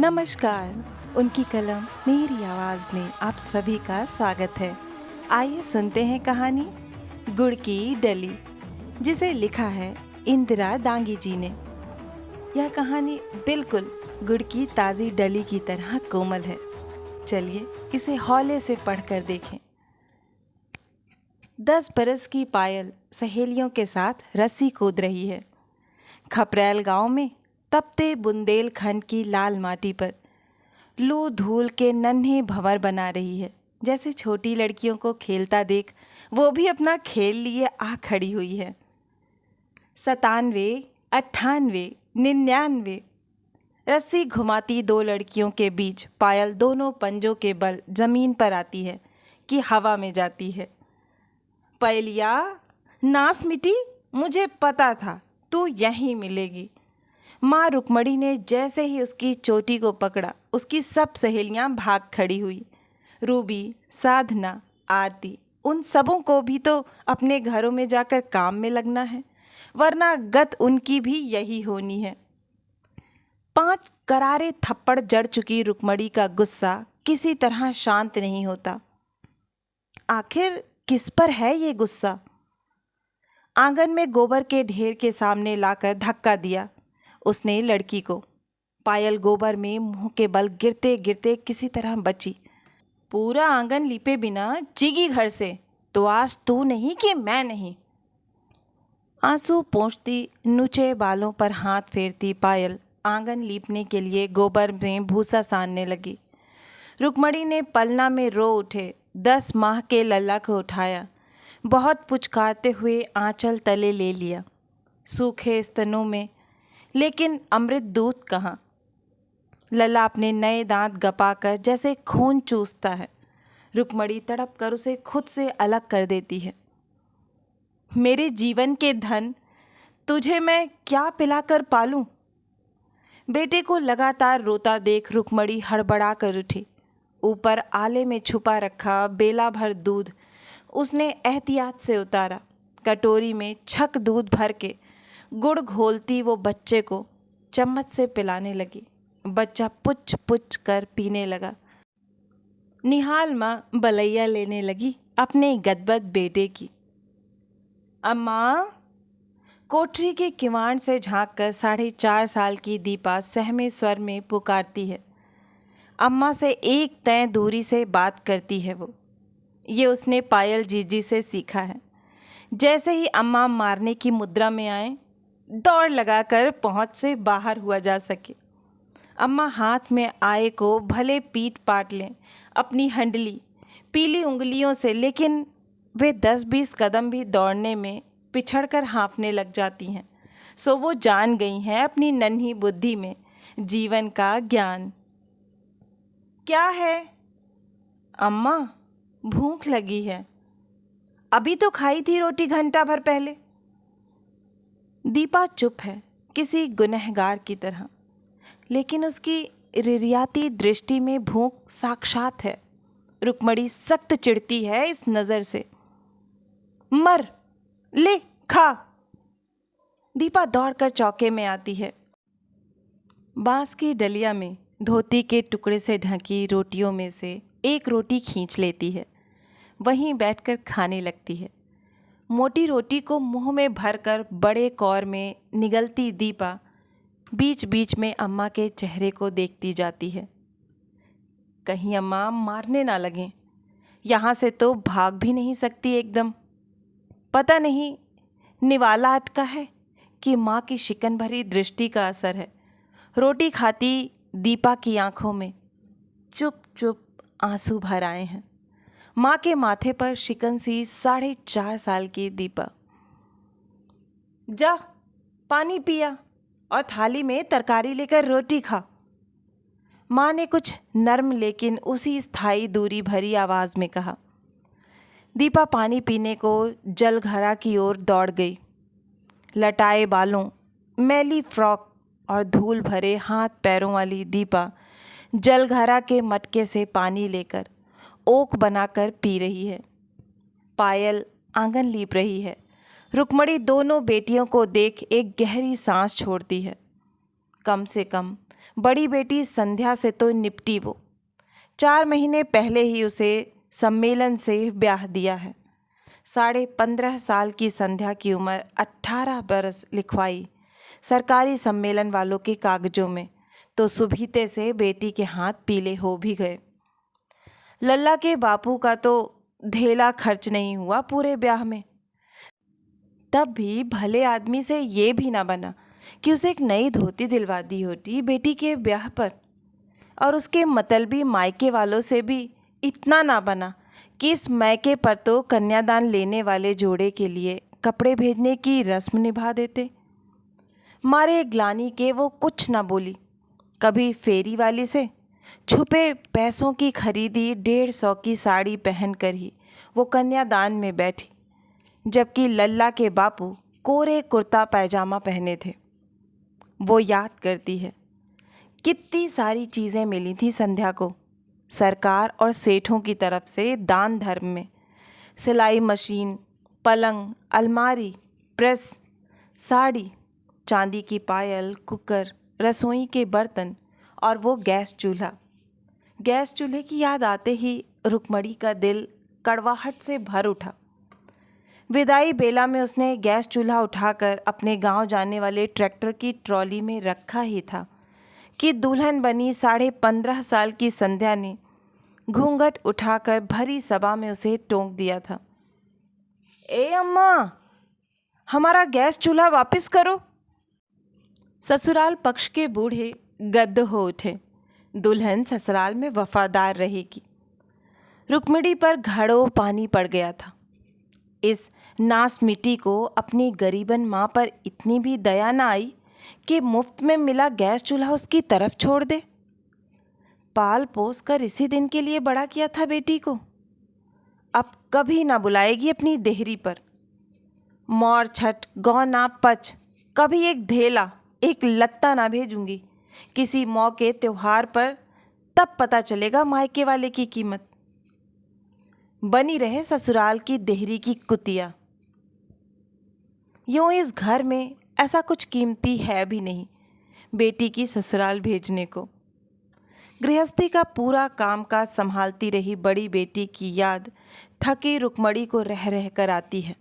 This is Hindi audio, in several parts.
नमस्कार। उनकी कलम मेरी आवाज़ में आप सभी का स्वागत है। आइए सुनते हैं कहानी गुड़ की डली, जिसे लिखा है इंदिरा दांगी जी ने। यह कहानी बिल्कुल गुड़ की ताज़ी डली की तरह कोमल है। चलिए इसे हौले से पढ़कर देखें। 10 बरस की पायल सहेलियों के साथ रस्सी कूद रही है। खपरेल गांव में तपते बुंदेलखंड की लाल माटी पर लू धूल के नन्हे भंवर बना रही है। जैसे छोटी लड़कियों को खेलता देख वो भी अपना खेल लिए आ खड़ी हुई है। 97, 98, 99 रस्सी घुमाती दो लड़कियों के बीच पायल दोनों पंजों के बल जमीन पर आती है कि हवा में जाती है। पायलिया, नास मिटी, मुझे पता था तू यहीं मिलेगी। माँ रुक्मणी ने जैसे ही उसकी चोटी को पकड़ा, उसकी सब सहेलियां भाग खड़ी हुई। रूबी, साधना, आरती, उन सबों को भी तो अपने घरों में जाकर काम में लगना है, वरना गत उनकी भी यही होनी है। 5 करारे थप्पड़ जड़ चुकी रुक्मणी का गुस्सा किसी तरह शांत नहीं होता। आखिर किस पर है ये गुस्सा? आंगन में गोबर के ढेर के सामने लाकर धक्का दिया उसने लड़की को। पायल गोबर में मुंह के बल गिरते गिरते किसी तरह बची। पूरा आंगन लीपे बिना चीगी घर से, तो आज तू नहीं कि मैं नहीं। आंसू पोंछती नुचे बालों पर हाथ फेरती पायल आंगन लीपने के लिए गोबर में भूसा सानने लगी। रुक्मणी ने पलना में रो उठे 10 माह के लल्ला को उठाया, बहुत पुचकारते हुए आंचल तले ले लिया। सूखे स्तनों में लेकिन अमृत दूध कहाँ। लल्ला अपने नए दांत गपाकर जैसे खून चूसता है। रुक्मणी तड़प कर उसे खुद से अलग कर देती है। मेरे जीवन के धन, तुझे मैं क्या पिलाकर पालूं? बेटे को लगातार रोता देख रुक्मणी हड़बड़ा कर उठी। ऊपर आले में छुपा रखा बेला भर दूध उसने एहतियात से उतारा। कटोरी में छक दूध भर के गुड़ घोलती वो बच्चे को चम्मच से पिलाने लगी। बच्चा पुच पुच कर पीने लगा। निहाल माँ बलैया लेने लगी अपने गदबद बेटे की। अम्मा, कोठरी के किवाड़ से झांककर 4.5 साल की दीपा सहमे स्वर में पुकारती है। अम्मा से एक तय दूरी से बात करती है वो। ये उसने पायल जीजी से सीखा है। जैसे ही अम्मा मारने की मुद्रा में आए, दौड़ लगाकर पहुंच से बाहर हुआ जा सके। अम्मा हाथ में आए को भले पीट पाट लें अपनी हंडली पीली उंगलियों से, लेकिन वे 10-20 कदम भी दौड़ने में पिछड़कर हाँफने लग जाती हैं। सो वो जान गई हैं अपनी नन्ही बुद्धि में जीवन का ज्ञान। क्या है अम्मा? भूख लगी है। अभी तो खाई थी रोटी घंटा भर पहले। दीपा चुप है किसी गुनहगार की तरह, लेकिन उसकी रिरियाती दृष्टि में भूख साक्षात है। रुक्मणी सख्त चिढ़ती है इस नज़र से। मर, ले खा। दीपा दौड़कर चौके में आती है। बांस की डलिया में धोती के टुकड़े से ढकी रोटियों में से एक रोटी खींच लेती है। वहीं बैठकर खाने लगती है। मोटी रोटी को मुंह में भरकर बड़े कौर में निगलती दीपा बीच बीच में अम्मा के चेहरे को देखती जाती है। कहीं अम्मा मारने ना लगें। यहाँ से तो भाग भी नहीं सकती एकदम। पता नहीं निवाला अटका है कि माँ की शिकन भरी दृष्टि का असर है। रोटी खाती दीपा की आंखों में चुप चुप आंसू भर आए हैं। माँ के माथे पर शिकन सी 4.5 साल की दीपा। जा पानी पिया और थाली में तरकारी लेकर रोटी खा। माँ ने कुछ नर्म लेकिन उसी स्थायी दूरी भरी आवाज़ में कहा। दीपा पानी पीने को जलघरा की ओर दौड़ गई। लटाए बालों, मैली फ्रॉक और धूल भरे हाथ पैरों वाली दीपा जलघरा के मटके से पानी लेकर ओक बनाकर पी रही है। पायल आंगन लीप रही है। रुक्मणी दोनों बेटियों को देख एक गहरी सांस छोड़ती है। कम से कम बड़ी बेटी संध्या से तो निपटी वो। 4 महीने पहले ही उसे सम्मेलन से ब्याह दिया है। 15.5 साल की संध्या की उम्र 18 बरस लिखवाई सरकारी सम्मेलन वालों के कागजों में, तो सुबीते से बेटी के हाथ पीले हो भी गए। लल्ला के बापू का तो धेला खर्च नहीं हुआ पूरे ब्याह में। तब भी भले आदमी से ये भी ना बना कि उसे एक नई धोती दिलवा दी होती बेटी के ब्याह पर, और उसके मतलबी मायके वालों से भी इतना ना बना कि इस मैके पर तो कन्यादान लेने वाले जोड़े के लिए कपड़े भेजने की रस्म निभा देते। मारे ग्लानि के वो कुछ ना बोली। कभी फेरी वाली से छुपे पैसों की खरीदी 150 की साड़ी पहनकर ही वो कन्यादान में बैठी, जबकि लल्ला के बापू कोरे कुर्ता पैजामा पहने थे। वो याद करती है कितनी सारी चीज़ें मिली थी संध्या को सरकार और सेठों की तरफ से दान धर्म में। सिलाई मशीन, पलंग, अलमारी, प्रेस, साड़ी, चांदी की पायल, कुकर, रसोई के बर्तन और वो गैस चूल्हा। गैस चूल्हे की याद आते ही रुक्मणी का दिल कड़वाहट से भर उठा। विदाई बेला में उसने गैस चूल्हा उठाकर अपने गांव जाने वाले ट्रैक्टर की ट्रॉली में रखा ही था कि दुल्हन बनी 15.5 साल की संध्या ने घूंघट उठाकर भरी सभा में उसे टोक दिया था। ए अम्मा, हमारा गैस चूल्हा वापस करो। ससुराल पक्ष के बूढ़े गद्द हो उठे। दुल्हन ससुराल में वफादार रहेगी। रुक्मिणी पर घड़ों पानी पड़ गया था। इस नास मिट्टी को अपनी गरीबन माँ पर इतनी भी दया न आई कि मुफ्त में मिला गैस चूल्हा उसकी तरफ छोड़ दे। पाल पोस कर इसी दिन के लिए बड़ा किया था बेटी को। अब कभी ना बुलाएगी अपनी देहरी पर। मौर छठ गौ ना पच कभी एक धेला एक लत्ता ना भेजूंगी किसी मौके त्योहार पर, तब पता चलेगा मायके वाले की कीमत। बनी रहे ससुराल की देहरी की कुतिया। यूं इस घर में ऐसा कुछ कीमती है भी नहीं बेटी की ससुराल भेजने को। गृहस्थी का पूरा कामकाज संभालती रही बड़ी बेटी की याद थकी रुक्मणी को रह रह कर आती है।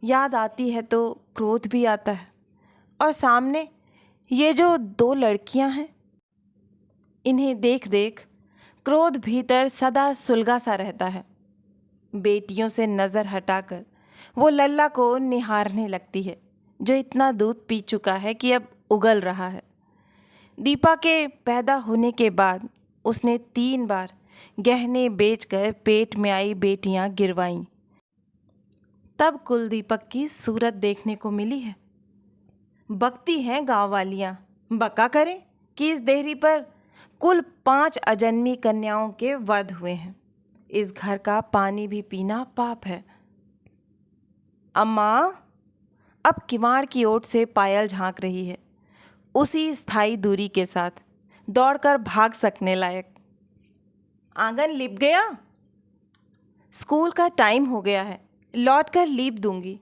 याद आती है तो क्रोध भी आता है, और सामने ये जो 2 लड़कियां हैं, इन्हें देख देख क्रोध भीतर सदा सुलगा सा रहता है। बेटियों से नज़र हटाकर वो लल्ला को निहारने लगती है, जो इतना दूध पी चुका है कि अब उगल रहा है। दीपा के पैदा होने के बाद उसने 3 बार गहने बेचकर पेट में आई बेटियां गिरवाईं। तब कुलदीपक की सूरत देखने को मिली है। बकती हैं गांव वालियां, बका करें कि इस देहरी पर कुल 5 अजन्मी कन्याओं के वध हुए हैं। इस घर का पानी भी पीना पाप है। अम्मा, अब किवाड़ की ओट से पायल झांक रही है, उसी स्थायी दूरी के साथ, दौड़कर भाग सकने लायक। आंगन लिप गया? स्कूल का टाइम हो गया है, लौट कर लीप दूंगी।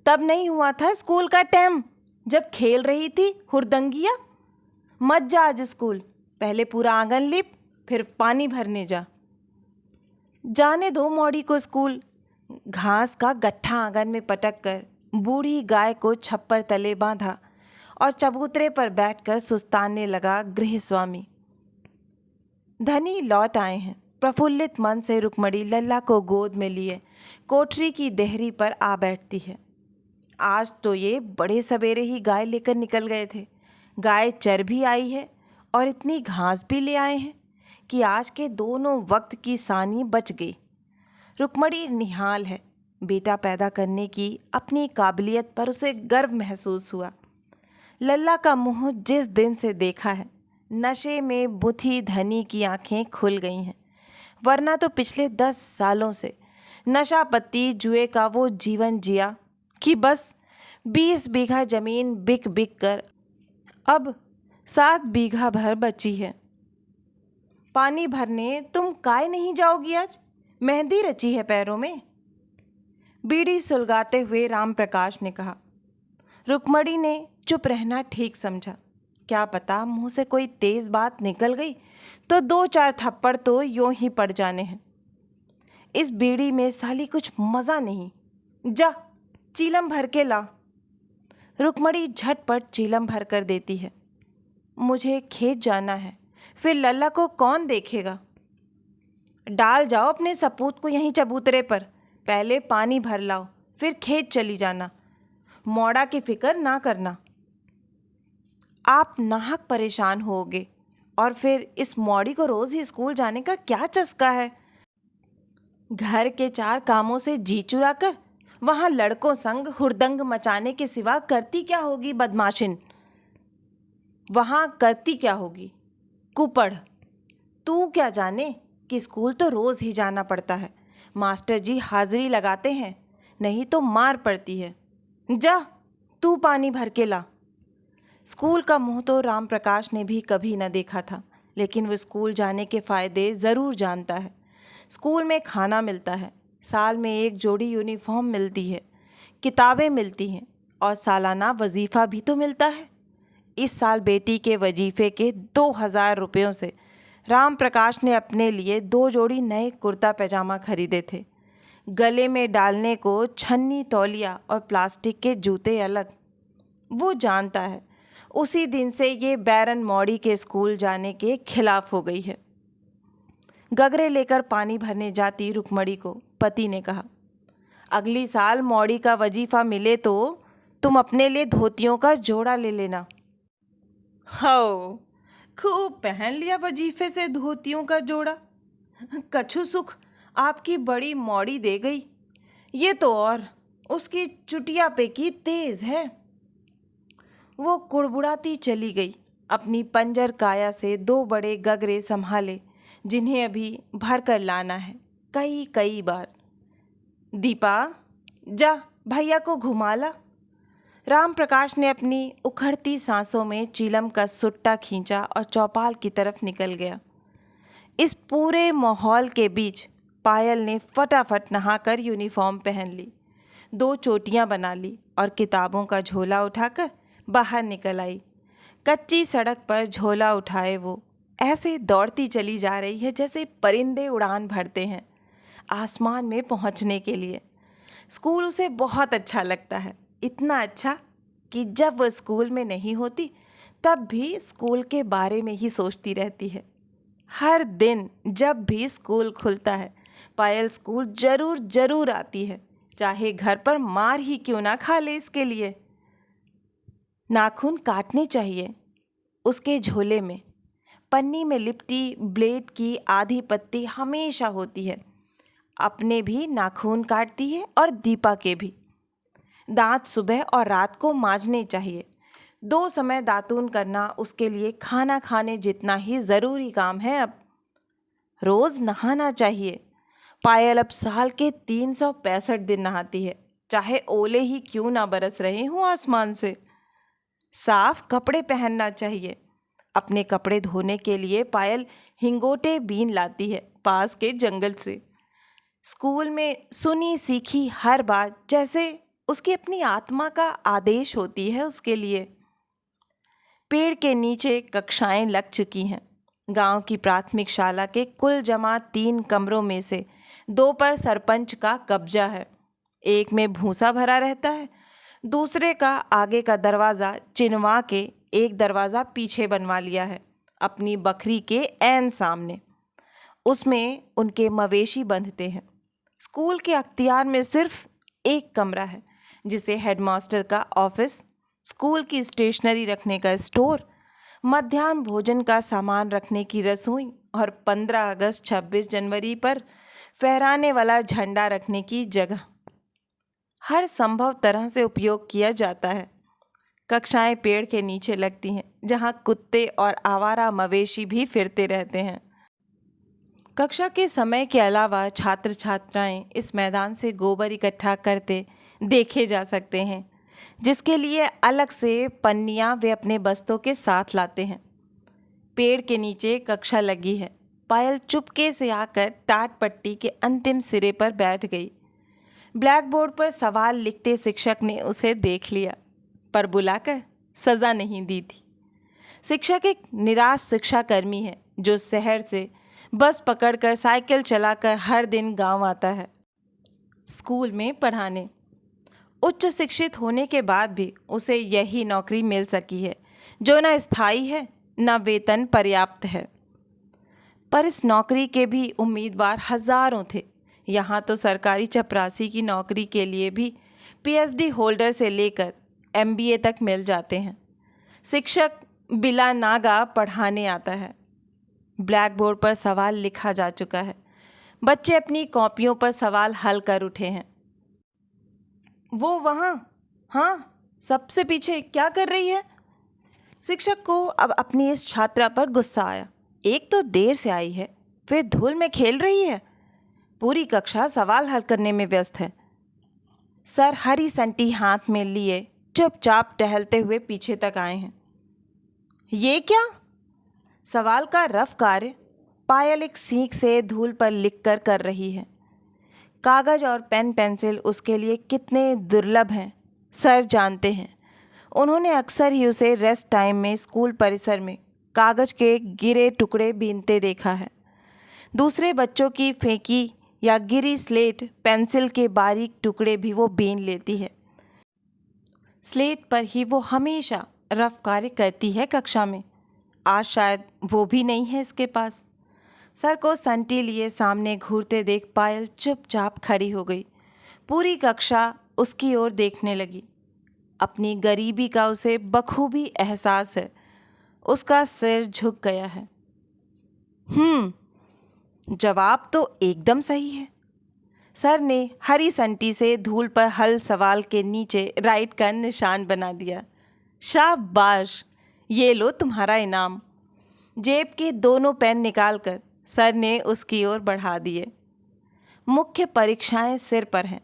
तब नहीं हुआ था स्कूल का टाइम जब खेल रही थी हुरदंगिया? मत जा आज स्कूल, पहले पूरा आंगन लिप, फिर पानी भरने जा। जाने दो मौड़ी को स्कूल। घास का गट्ठा आंगन में पटक कर बूढ़ी गाय को छप्पर तले बांधा और चबूतरे पर बैठकर सुस्ताने लगा गृह स्वामी। धनी लौट आए हैं। प्रफुल्लित मन से रुक्मणी लल्ला को गोद में लिए कोठरी की देहरी पर आ बैठती है। आज तो ये बड़े सवेरे ही गाय लेकर निकल गए थे। गाय चर भी आई है और इतनी घास भी ले आए हैं कि आज के दोनों वक्त की सानी बच गई। रुक्मणी निहाल है। बेटा पैदा करने की अपनी काबिलियत पर उसे गर्व महसूस हुआ। लल्ला का मुंह जिस दिन से देखा है, नशे में बुथी धनी की आंखें खुल गई हैं, वरना तो पिछले 10 सालों से नशा पत्ती जुए का वो जीवन जिया कि बस 20 बीघा जमीन बिक बिक कर अब 7 बीघा भर बची है। पानी भरने तुम काय नहीं जाओगी आज? मेहंदी रची है पैरों में? बीड़ी सुलगाते हुए राम प्रकाश ने कहा। रुक्मणी ने चुप रहना ठीक समझा। क्या पता मुंह से कोई तेज बात निकल गई तो 2-4 थप्पड़ तो यूं ही पड़ जाने हैं। इस बीड़ी में साली कुछ मज़ा नहीं। जा चीलम भर के ला। रुक्मणी झटपट चीलम भर कर देती है। मुझे खेत जाना है, फिर लल्ला को कौन देखेगा। डाल जाओ अपने सपूत को यहीं चबूतरे पर। पहले पानी भर लाओ, फिर खेत चली जाना। मौड़ा की फिक्र ना करना। आप नाहक परेशान होगे। और फिर इस मौड़ी को रोज ही स्कूल जाने का क्या चस्का है। घर के 4 कामों से जी चुराकर वहां लड़कों संग हुरदंग मचाने के सिवा करती क्या होगी बदमाशिन। वहां करती क्या होगी कुपड़। तू क्या जाने कि स्कूल तो रोज ही जाना पड़ता है। मास्टर जी हाजिरी लगाते हैं, नहीं तो मार पड़ती है। जा तू पानी भर के ला। स्कूल का मुंह तो राम प्रकाश ने भी कभी न देखा था, लेकिन वो स्कूल जाने के फ़ायदे ज़रूर जानता है। स्कूल में खाना मिलता है, साल में 1 जोड़ी यूनिफॉर्म मिलती है, किताबें मिलती हैं और सालाना वजीफ़ा भी तो मिलता है। इस साल बेटी के वजीफ़े के 2000 रुपयों से राम प्रकाश ने अपने लिए 2 जोड़ी नए कुर्ता पैजामा खरीदे थे। गले में डालने को छन्नी तौलिया और प्लास्टिक के जूते अलग। वो जानता है उसी दिन से ये बैरन मौड़ी के स्कूल जाने के खिलाफ हो गई है। गगरे लेकर पानी भरने जाती रुक्मणी को पति ने कहा, अगली साल मौड़ी का वजीफा मिले तो तुम अपने लिए धोतियों का जोड़ा ले लेना। हो खूब पहन लिया वजीफे से धोतियों का जोड़ा। कछु सुख आपकी बड़ी मौड़ी दे गई। ये तो और उसकी चुटिया पे की तेज है। वो कुड़बुड़ाती चली गई, अपनी पंजर काया से 2 बड़े गगरे संभाले जिन्हें अभी भर कर लाना है कई कई बार। दीपा जा भैया को घुमा ला। राम प्रकाश ने अपनी उखड़ती सांसों में चीलम का सुट्टा खींचा और चौपाल की तरफ निकल गया। इस पूरे माहौल के बीच पायल ने फटाफट नहाकर यूनिफॉर्म पहन ली, 2 चोटियां बना ली और किताबों का झोला उठाकर बाहर निकल आई। कच्ची सड़क पर झोला उठाए वो ऐसे दौड़ती चली जा रही है जैसे परिंदे उड़ान भरते हैं आसमान में पहुंचने के लिए। स्कूल उसे बहुत अच्छा लगता है, इतना अच्छा कि जब वह स्कूल में नहीं होती तब भी स्कूल के बारे में ही सोचती रहती है। हर दिन जब भी स्कूल खुलता है पायल स्कूल जरूर जरूर आती है, चाहे घर पर मार ही क्यों ना खा ले इसके लिए। नाखून काटने चाहिए। उसके झोले में पन्नी में लिपटी ब्लेड की आधी पत्ती हमेशा होती है। अपने भी नाखून काटती है और दीपा के भी। दांत सुबह और रात को मांजने चाहिए। 2 समय दातून करना उसके लिए खाना खाने जितना ही ज़रूरी काम है। अब रोज़ नहाना चाहिए। पायल अब साल के 365 दिन नहाती है, चाहे ओले ही क्यों ना बरस रहे हों आसमान से। साफ कपड़े पहनना चाहिए। अपने कपड़े धोने के लिए पायल हिंगोटे बीन लाती है पास के जंगल से। स्कूल में सुनी सीखी हर बात जैसे उसकी अपनी आत्मा का आदेश होती है उसके लिए। पेड़ के नीचे कक्षाएं लग चुकी हैं। गांव की प्राथमिक शाला के कुल जमा 3 कमरों में से 2 पर सरपंच का कब्जा है। एक में भूसा भरा रहता है, दूसरे का आगे का दरवाज़ा चिनवा के एक दरवाज़ा पीछे बनवा लिया है अपनी बकरी के ऐन सामने। उसमें उनके मवेशी बंधते हैं। स्कूल के अख्तियार में सिर्फ एक कमरा है जिसे हेडमास्टर का ऑफिस, स्कूल की स्टेशनरी रखने का स्टोर, मध्याह्न भोजन का सामान रखने की रसोई और 15 अगस्त 26 जनवरी पर फहराने वाला झंडा रखने की जगह हर संभव तरह से उपयोग किया जाता है। कक्षाएं पेड़ के नीचे लगती हैं जहां कुत्ते और आवारा मवेशी भी फिरते रहते हैं। कक्षा के समय के अलावा छात्र छात्राएं इस मैदान से गोबर इकट्ठा करते देखे जा सकते हैं, जिसके लिए अलग से पन्नियां वे अपने बस्तों के साथ लाते हैं। पेड़ के नीचे कक्षा लगी है। पायल चुपके से आकर टाट पट्टी के अंतिम सिरे पर बैठ गई। ब्लैक बोर्ड पर सवाल लिखते शिक्षक ने उसे देख लिया, पर बुलाकर सज़ा नहीं दी थी। शिक्षक एक निराश शिक्षाकर्मी है जो शहर से बस पकड़कर साइकिल चलाकर हर दिन गांव आता है स्कूल में पढ़ाने। उच्च शिक्षित होने के बाद भी उसे यही नौकरी मिल सकी है जो न स्थायी है न वेतन पर्याप्त है। पर इस नौकरी के भी उम्मीदवार हजारों थे। यहाँ तो सरकारी चपरासी की नौकरी के लिए भी पीएचडी होल्डर से लेकर एमबीए तक मिल जाते हैं। शिक्षक बिला नागा पढ़ाने आता है। ब्लैक बोर्ड पर सवाल लिखा जा चुका है। बच्चे अपनी कॉपियों पर सवाल हल कर उठे हैं। वो वहाँ, हाँ, सबसे पीछे क्या कर रही है? शिक्षक को अब अपनी इस छात्रा पर गुस्सा आया। एक तो देर से आई है, फिर धूल में खेल रही है। पूरी कक्षा सवाल हल करने में व्यस्त है। सर हरी संटी हाथ में लिए चुपचाप टहलते हुए पीछे तक आए हैं। ये क्या? सवाल का रफ कार्य पायल एक सीख से धूल पर लिखकर कर रही है। कागज और पेन पेंसिल उसके लिए कितने दुर्लभ हैं सर जानते हैं। उन्होंने अक्सर ही उसे रेस्ट टाइम में स्कूल परिसर में कागज के गिरे टुकड़े बीनते देखा है। दूसरे बच्चों की फेंकी या गिरी स्लेट पेंसिल के बारीक टुकड़े भी वो बीन लेती है। स्लेट पर ही वो हमेशा रफ कार्य करती है कक्षा में। आज शायद वो भी नहीं है इसके पास। सर को संटी लिए सामने घूरते देख पायल चुपचाप खड़ी हो गई। पूरी कक्षा उसकी ओर देखने लगी। अपनी गरीबी का उसे बखूबी एहसास है। उसका सिर झुक गया है। जवाब तो एकदम सही है। सर ने हरी संटी से धूल पर हल सवाल के नीचे राइट का निशान बना दिया। शाबाश, ये लो तुम्हारा इनाम। जेब के दोनों पेन निकालकर सर ने उसकी ओर बढ़ा दिए। मुख्य परीक्षाएं सिर पर हैं।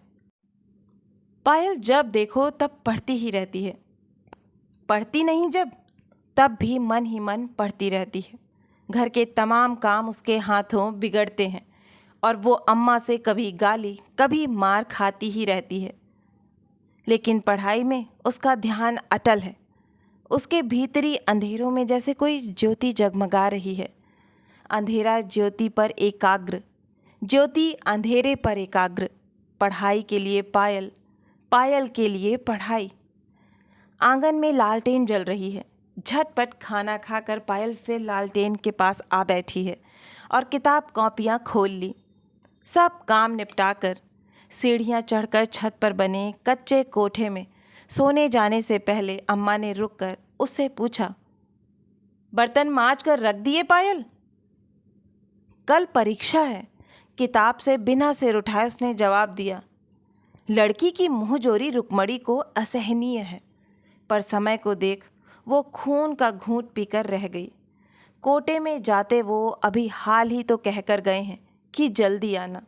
पायल जब देखो तब पढ़ती ही रहती है। पढ़ती नहीं जब, तब भी मन ही मन पढ़ती रहती है। घर के तमाम काम उसके हाथों बिगड़ते हैं और वो अम्मा से कभी गाली कभी मार खाती ही रहती है। लेकिन पढ़ाई में उसका ध्यान अटल है। उसके भीतरी अंधेरों में जैसे कोई ज्योति जगमगा रही है। अंधेरा ज्योति पर एकाग्र, ज्योति अंधेरे पर एकाग्र। पढ़ाई के लिए पायल, पायल के लिए पढ़ाई। आंगन में लालटेन जल रही है। झटपट खाना खाकर पायल फिर लालटेन के पास आ बैठी है और किताब कॉपियाँ खोल ली। सब काम निपटाकर सीढ़ियाँ चढ़कर छत पर बने कच्चे कोठे में सोने जाने से पहले अम्मा ने रुककर उससे पूछा, बर्तन मांज कर रख दिए पायल? कल परीक्षा है, किताब से बिना सिर उठाए उसने जवाब दिया। लड़की की मुंहजोरी रुक्मणी को असहनीय है, पर समय को देख वो खून का घूंट पीकर रह गई। कोटे में जाते वो अभी हाल ही तो कहकर गए हैं कि जल्दी आना।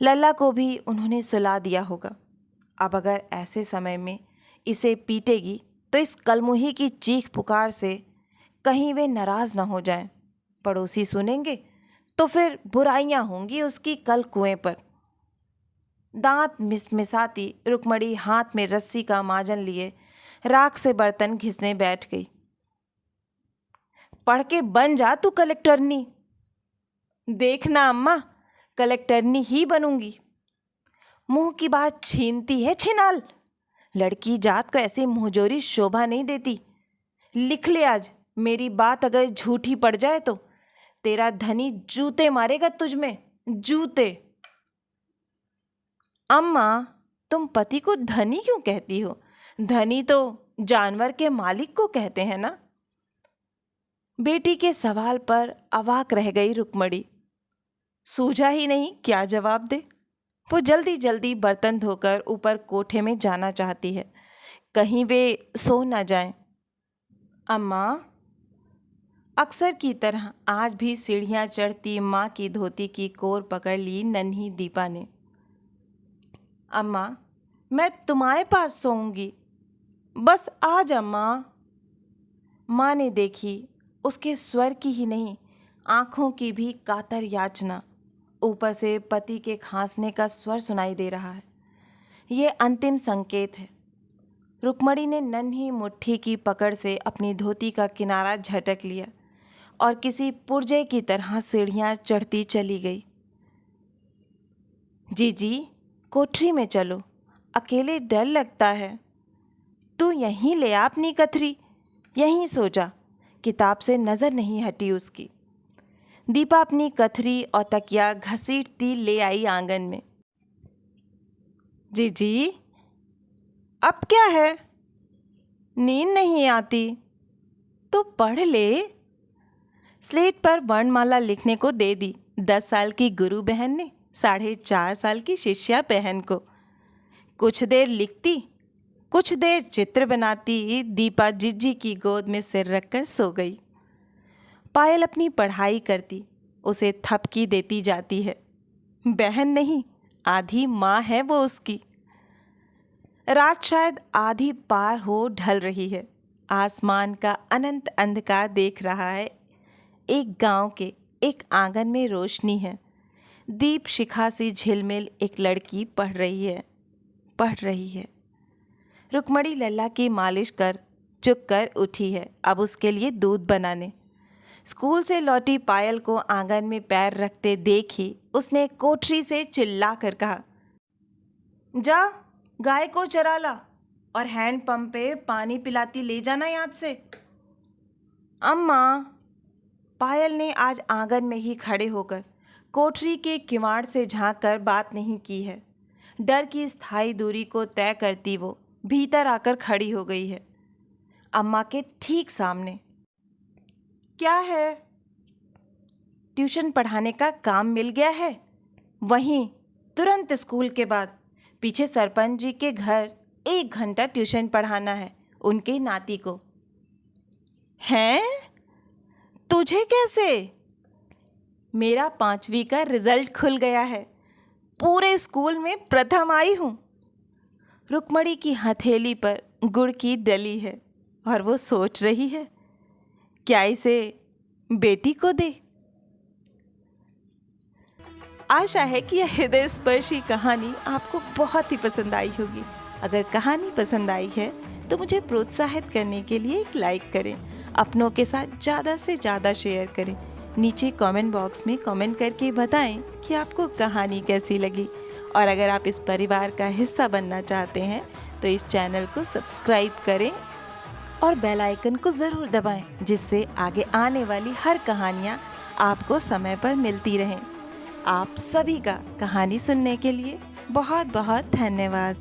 लल्ला को भी उन्होंने सुला दिया होगा। अब अगर ऐसे समय में इसे पीटेगी तो इस कलमुही की चीख पुकार से कहीं वे नाराज न हो जाएं। पड़ोसी सुनेंगे तो फिर बुराइयां होंगी उसकी कल कुएं पर। दांत मिसमिसाती रुक्मणी हाथ में रस्सी का माजन लिए राख से बर्तन घिसने बैठ गई। पढ़ के बन जा तू कलेक्टरनी। देखना अम्मा, कलेक्टरनी ही बनूंगी। मुंह की बात छीनती है छिनाल। लड़की जात को ऐसी मुंहजोरी शोभा नहीं देती। लिख ले आज, मेरी बात अगर झूठी पड़ जाए तो तेरा धनी जूते मारेगा तुझ में, जूते। अम्मा, तुम पति को धनी क्यों कहती हो? धनी तो जानवर के मालिक को कहते हैं ना। बेटी के सवाल पर अवाक रह गई रुक्मणी। सूझा ही नहीं क्या जवाब दे। वो जल्दी जल्दी बर्तन धोकर ऊपर कोठे में जाना चाहती है, कहीं वे सो न जाएं। अम्मा, अक्सर की तरह आज भी सीढ़ियाँ चढ़ती माँ की धोती की कोर पकड़ ली नन्ही दीपा ने। अम्मा, मैं तुम्हारे पास सोऊंगी, बस आज अम्मा। माँ ने देखी उसके स्वर की ही नहीं आंखों की भी कातर याचना। ऊपर से पति के खांसने का स्वर सुनाई दे रहा है। ये अंतिम संकेत है। रुक्मणी ने नन्ही मुट्ठी की पकड़ से अपनी धोती का किनारा झटक लिया और किसी पुर्जे की तरह सीढ़ियां चढ़ती चली गई। जीजी, कोठरी में चलो, अकेले डर लगता है। तू यहीं ले आ अपनी कथरी, यहीं सो जा। किताब से नज़र नहीं हटी उसकी। दीपा अपनी कथरी और तकिया घसीटती ले आई आंगन में। जीजी, अब क्या है? नींद नहीं आती तो पढ़ ले। स्लेट पर वर्णमाला लिखने को दे दी 10 साल की गुरु बहन ने 4.5 साल की शिष्या बहन को। कुछ देर लिखती, कुछ देर चित्र बनाती दीपा जीजी की गोद में सिर रखकर सो गई। पायल अपनी पढ़ाई करती, उसे थपकी देती जाती है। बहन नहीं, आधी माँ है वो उसकी। रात शायद आधी पार हो ढल रही है। आसमान का अनंत अंधकार देख रहा है। एक गांव के एक आंगन में रोशनी है। दीप शिखा सी झिलमिल एक लड़की पढ़ रही है। रुक्मणी लल्ला की मालिश कर चुक कर उठी है, अब उसके लिए दूध बनाने। स्कूल से लौटी पायल को आंगन में पैर रखते देखी उसने कोठरी से चिल्ला कर कहा, जा गाय को चरा ला और हैंडपंप पे पानी पिलाती ले जाना याद से। अम्मा, पायल ने आज आंगन में ही खड़े होकर कोठरी के किवाड़ से झांक कर बात नहीं की है। डर की स्थायी दूरी को तय करती वो भीतर आकर खड़ी हो गई है, अम्मा के ठीक सामने। क्या है? ट्यूशन पढ़ाने का काम मिल गया है, वहीं तुरंत स्कूल के बाद पीछे सरपंच जी के घर 1 घंटा ट्यूशन पढ़ाना है उनके नाती को। हैं? तुझे कैसे? मेरा 5वीं का रिजल्ट खुल गया है, पूरे स्कूल में प्रथम आई हूँ। रुक्मणी की हथेली पर गुड़ की डली है और वो सोच रही है, क्या इसे बेटी को दे? आशा है कि यह हृदय स्पर्शी कहानी आपको बहुत ही पसंद आई होगी। अगर कहानी पसंद आई है तो मुझे प्रोत्साहित करने के लिए एक लाइक करें, अपनों के साथ ज़्यादा से ज़्यादा शेयर करें। नीचे कमेंट बॉक्स में कमेंट करके बताएं कि आपको कहानी कैसी लगी। और अगर आप इस परिवार का हिस्सा बनना चाहते हैं तो इस चैनल को सब्सक्राइब करें और बेल आइकन को ज़रूर दबाएं, जिससे आगे आने वाली हर कहानियाँ आपको समय पर मिलती रहें। आप सभी का कहानी सुनने के लिए बहुत बहुत धन्यवाद।